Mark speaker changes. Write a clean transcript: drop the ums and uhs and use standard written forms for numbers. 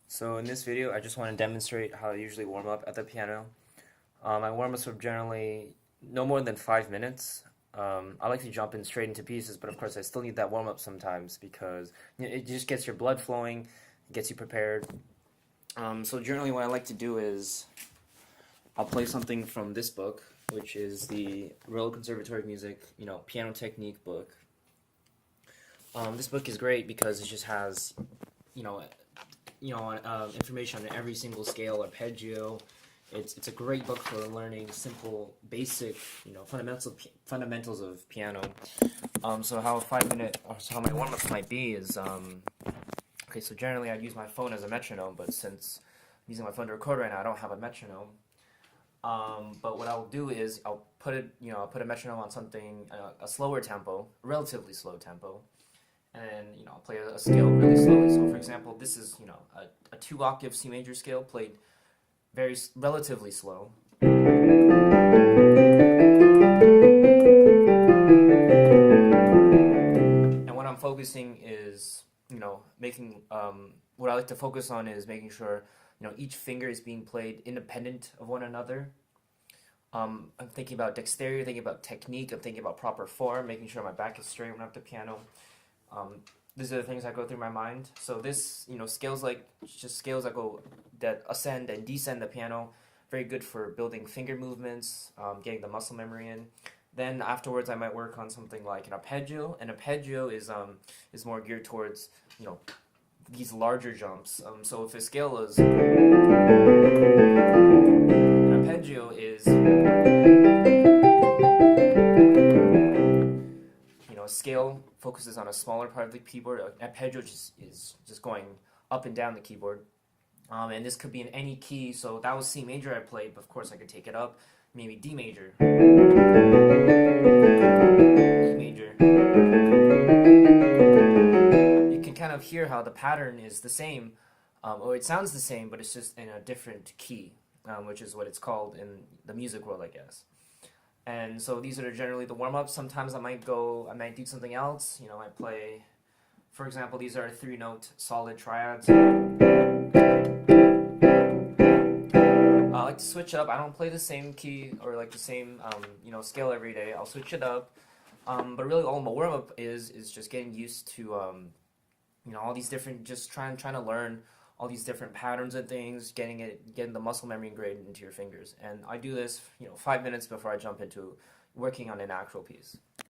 Speaker 1: So in this video, I just want to demonstrate how I usually warm up at the piano. My warm-ups are generally no more than 5 minutes. I like to jump in straight into pieces, but of course I still need that warm-up sometimes because it just gets your blood flowing, gets you prepared. So generally what I like to do is I'll play something from this book, which is the Royal Conservatory of Music, piano technique book. This book is great because it just has, you know, information on every single scale, arpeggio. It's a great book for learning simple, basic, fundamentals of piano. So how how my warm-ups might be is, okay, so generally I'd use my phone as a metronome, but since I'm using my phone to record right now, I don't have a metronome. But what I'll do is I'll put a metronome on something, a slower tempo, relatively slow tempo, and I'll play a scale really slowly. So for example, this is a 2-octave C major scale played relatively slow. And what I'm focusing is making what I like to focus on is making sure each finger is being played independent of one another. I'm thinking about dexterity, thinking about technique, I'm thinking about proper form, making sure my back is straight when I'm at the piano. These are the things that go through my mind. So this, scales that ascend and descend the piano, very good for building finger movements, getting the muscle memory in. Then afterwards, I might work on something like an arpeggio. An arpeggio is more geared towards these larger jumps. So if a scale is an arpeggio is a scale focuses on a smaller part of the keyboard. An arpeggio is just going up and down the keyboard. And this could be in any key, so that was C major I played, but of course I could take it up, maybe D major, E major. You can kind of hear how the pattern is the same, or it sounds the same, but it's just in a different key, which is what it's called in the music world, I guess. And so these are generally the warm-ups. Sometimes I might do something else. I play, for example, these are 3-note solid triads. I like to switch up. I don't play the same key or like the same scale every day. I'll switch it up. But really all my warm-up is just getting used to all these different, just trying to learn all these different patterns and things, getting the muscle memory ingrained into your fingers. And I do this 5 minutes before I jump into working on an actual piece.